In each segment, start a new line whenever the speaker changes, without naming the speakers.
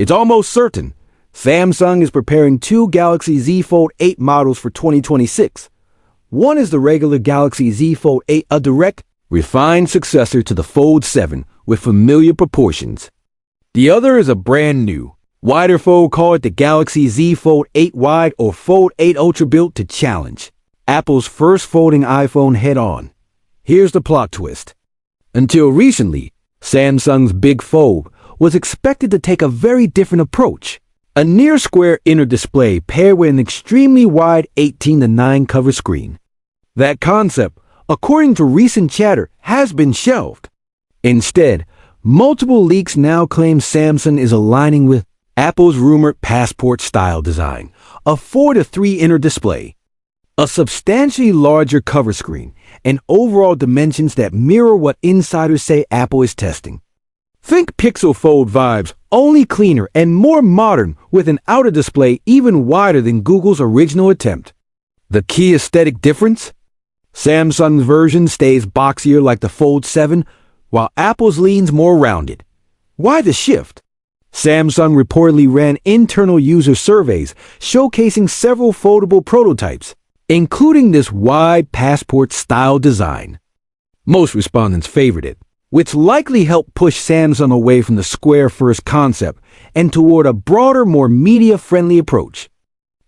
It's almost certain Samsung is preparing two Galaxy Z Fold 8 models for 2026. One is the regular Galaxy Z Fold 8, a direct, refined successor to the Fold 7 with familiar proportions. The other is a brand new, wider fold. Call it the Galaxy Z Fold 8 Wide or Fold 8 Ultra, built to challenge Apple's first folding iPhone head-on. Here's the plot twist. Until recently, Samsung's Big Fold was expected to take a very different approach. A near-square inner display paired with an extremely wide 18:9 cover screen. That concept, according to recent chatter, has been shelved. Instead, multiple leaks now claim Samsung is aligning with Apple's rumored passport-style design, a 4:3 inner display, a substantially larger cover screen, and overall dimensions that mirror what insiders say Apple is testing. Think Pixel Fold vibes, only cleaner and more modern, with an outer display even wider than Google's original attempt. The key aesthetic difference? Samsung's version stays boxier like the Fold 7, while Apple's leans more rounded. Why the shift? Samsung reportedly ran internal user surveys showcasing several foldable prototypes, including this wide passport-style design. Most respondents favored it, which likely helped push Samsung away from the square-first concept and toward a broader, more media-friendly approach.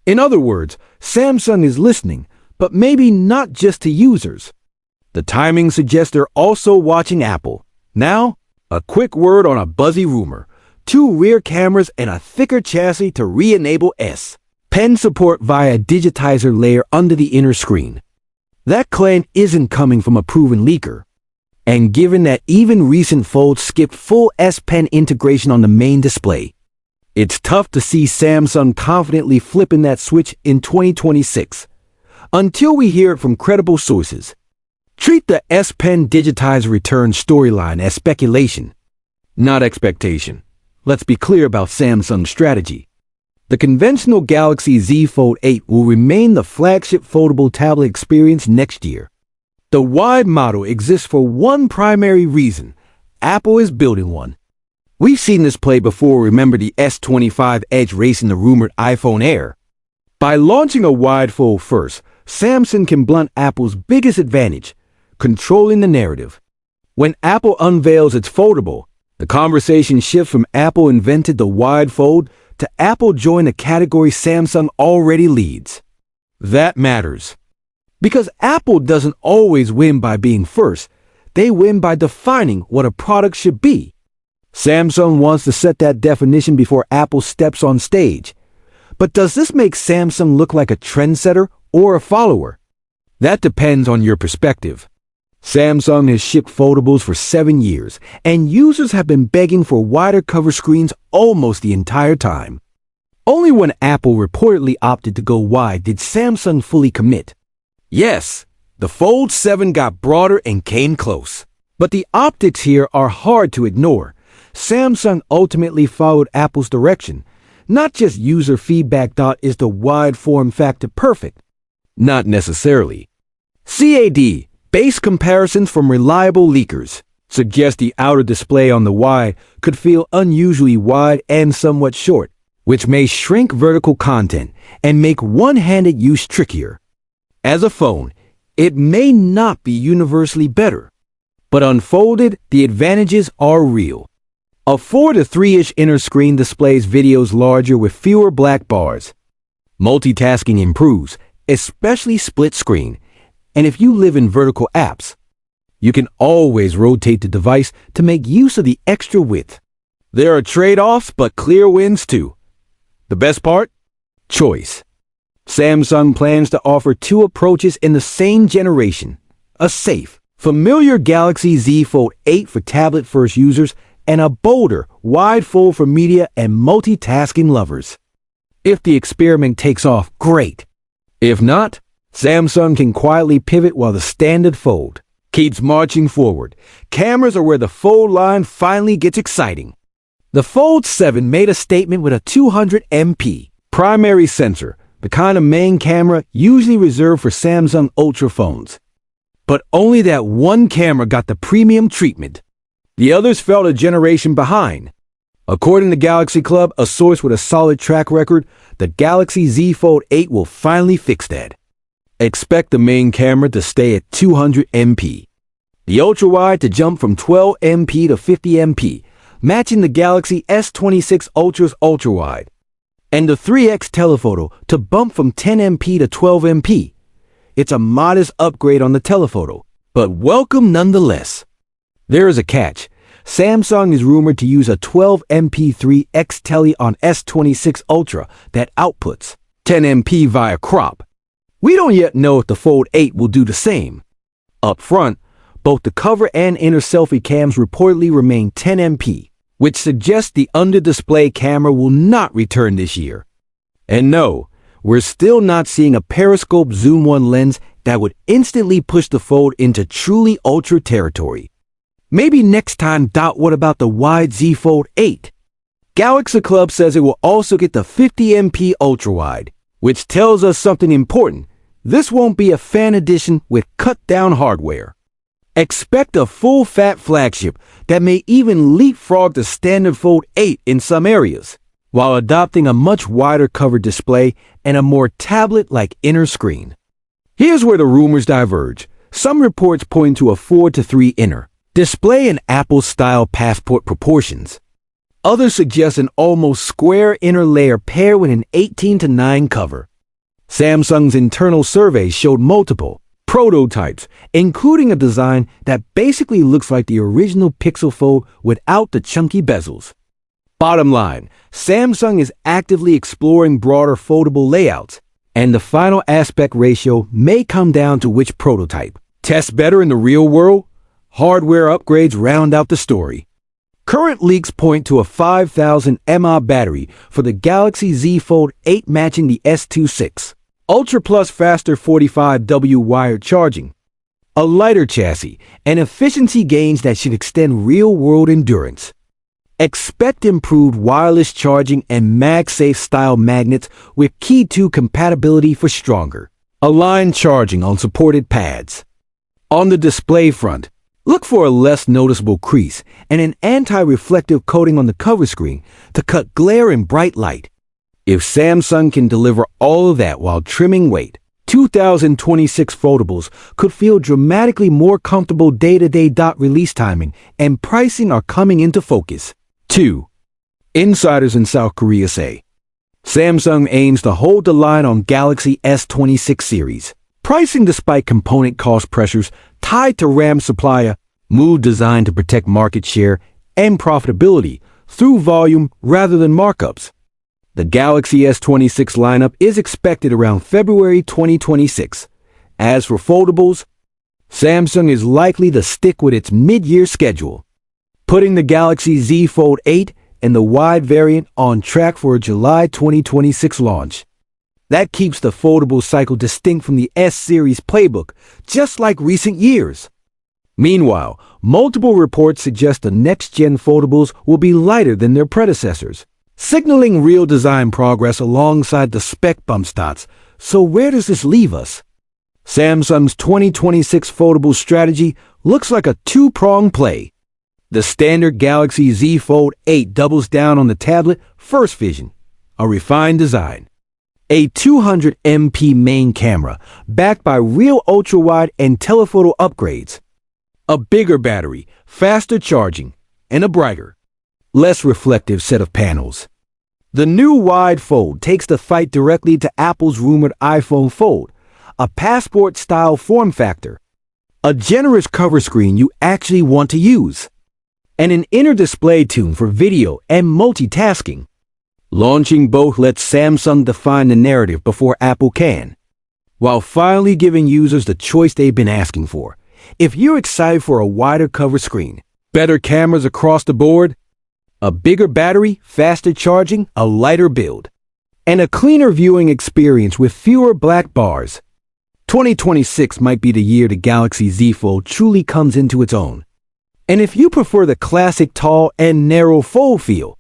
In other words, Samsung is listening, but maybe not just to users. The timing suggests they're also watching Apple. Now, a quick word on a buzzy rumor: 2 rear cameras and a thicker chassis to re-enable S Pen support via a digitizer layer under the inner screen. That claim isn't coming from a proven leaker. And given that even recent Folds skipped full S Pen integration on the main display, it's tough to see Samsung confidently flipping that switch in 2026. Until we hear it from credible sources. Treat the S Pen digitizer return storyline as speculation, not expectation. Let's be clear about Samsung's strategy. The conventional Galaxy Z Fold 8 will remain the flagship foldable tablet experience next year. The wide model exists for one primary reason: Apple is building one. We've seen this play before. Remember the S25 Edge racing the rumored iPhone Air? By launching a wide fold first, Samsung can blunt Apple's biggest advantage: controlling the narrative. When Apple unveils its foldable, the conversation shifts from Apple invented the wide fold to Apple joined a category Samsung already leads. That matters. Because Apple doesn't always win by being first, they win by defining what a product should be. Samsung wants to set that definition before Apple steps on stage. But does this make Samsung look like a trendsetter or a follower? That depends on your perspective. Samsung has shipped foldables for 7 years, and users have been begging for wider cover screens almost the entire time. Only when Apple reportedly opted to go wide did Samsung fully commit. Yes, the Fold 7 got broader and came close. But the optics here are hard to ignore. Samsung ultimately followed Apple's direction. Not just user feedback. Is the wide form factor perfect? Not necessarily. CAD, base comparisons from reliable leakers, suggest the outer display on the wide could feel unusually wide and somewhat short, which may shrink vertical content and make one-handed use trickier. As a phone, it may not be universally better, but unfolded, the advantages are real. A 4:3-inch inner screen displays videos larger with fewer black bars. Multitasking improves, especially split screen, and if you live in vertical apps, you can always rotate the device to make use of the extra width. There are trade-offs, but clear wins too. The best part? Choice. Samsung plans to offer 2 approaches in the same generation: a safe, familiar Galaxy Z Fold 8 for tablet-first users, and a bolder, wide fold for media and multitasking lovers. If the experiment takes off, great. If not, Samsung can quietly pivot while the standard fold keeps marching forward. Cameras are where the fold line finally gets exciting. The Fold 7 made a statement with a 200 MP primary sensor, the kind of main camera usually reserved for Samsung Ultra phones. But only that one camera got the premium treatment. The others fell a generation behind. According to Galaxy Club, a source with a solid track record, the Galaxy Z Fold 8 will finally fix that. Expect the main camera to stay at 200 MP. The ultra-wide to jump from 12 MP to 50 MP, matching the Galaxy S26 Ultra's ultra-wide. And the 3x telephoto to bump from 10 MP to 12 MP. It's a modest upgrade on the telephoto, but welcome nonetheless. There is a catch. Samsung is rumored to use a 12 MP 3x tele on S26 Ultra that outputs 10 MP via crop. We don't yet know if the Fold 8 will do the same. Up front, both the cover and inner selfie cams reportedly remain 10 MP, which suggests the under-display camera will not return this year. And no, we're still not seeing a periscope zoom 1 lens that would instantly push the Fold into truly ultra territory. Maybe next time. What about the wide Z Fold 8? Galaxy Club says it will also get the 50 MP ultra-wide, which tells us something important. This won't be a fan edition with cut-down hardware. Expect a full-fat flagship that may even leapfrog the standard Fold 8 in some areas, while adopting a much wider covered display and a more tablet-like inner screen. Here's where the rumors diverge. Some reports point to a 4:3 inner display in Apple-style passport proportions. Others suggest an almost square inner layer paired with an 18:9 cover. Samsung's internal surveys showed multiple prototypes, including a design that basically looks like the original Pixel Fold without the chunky bezels. Bottom line, Samsung is actively exploring broader foldable layouts, and the final aspect ratio may come down to which prototype tests better in the real world. Hardware upgrades round out the story. Current leaks point to a 5,000 mAh battery for the Galaxy Z Fold 8 matching the S26 Ultra Plus faster 45W wired charging, a lighter chassis, and efficiency gains that should extend real-world endurance. Expect improved wireless charging and MagSafe style magnets with Key 2 compatibility for stronger aligned charging on supported pads. On the display front, look for a less noticeable crease and an anti-reflective coating on the cover screen to cut glare and bright light. If Samsung can deliver all of that while trimming weight, 2026 foldables could feel dramatically more comfortable day-to-day. Release timing and pricing are coming into focus. 2. Insiders in South Korea say Samsung aims to hold the line on Galaxy S26 series. Pricing despite component cost pressures tied to RAM supply, move designed to protect market share and profitability through volume rather than markups. The Galaxy S26 lineup is expected around February 2026. As for foldables, Samsung is likely to stick with its mid-year schedule, putting the Galaxy Z Fold 8 and the wide variant on track for a July 2026 launch. That keeps the foldable cycle distinct from the S-series playbook, just like recent years. Meanwhile, multiple reports suggest the next-gen foldables will be lighter than their predecessors, signaling real design progress alongside the spec bump stats. So where does this leave us? Samsung's 2026 foldable strategy looks like a two-pronged play. The standard Galaxy Z Fold 8 doubles down on the tablet first vision, a refined design. A 200 MP main camera, backed by real ultra-wide and telephoto upgrades. A bigger battery, faster charging, and a brighter, less reflective set of panels. The new wide Fold takes the fight directly to Apple's rumored iPhone Fold, a passport-style form factor, a generous cover screen you actually want to use, and an inner display tune for video and multitasking. Launching both lets Samsung define the narrative before Apple can, while finally giving users the choice they've been asking for. If you're excited for a wider cover screen, better cameras across the board, a bigger battery, faster charging, a lighter build, and a cleaner viewing experience with fewer black bars, 2026 might be the year the Galaxy Z Fold truly comes into its own. And if you prefer the classic tall and narrow fold feel,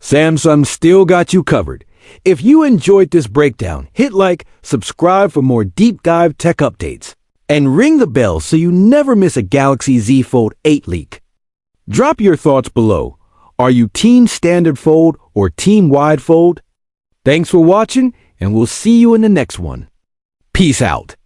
Samsung still got you covered. If you enjoyed this breakdown, hit like, subscribe for more deep dive tech updates, and ring the bell so you never miss a Galaxy Z Fold 8 leak. Drop your thoughts below. Are you Team Standard Fold or Team Wide Fold? Thanks for watching, and we'll see you in the next one. Peace out.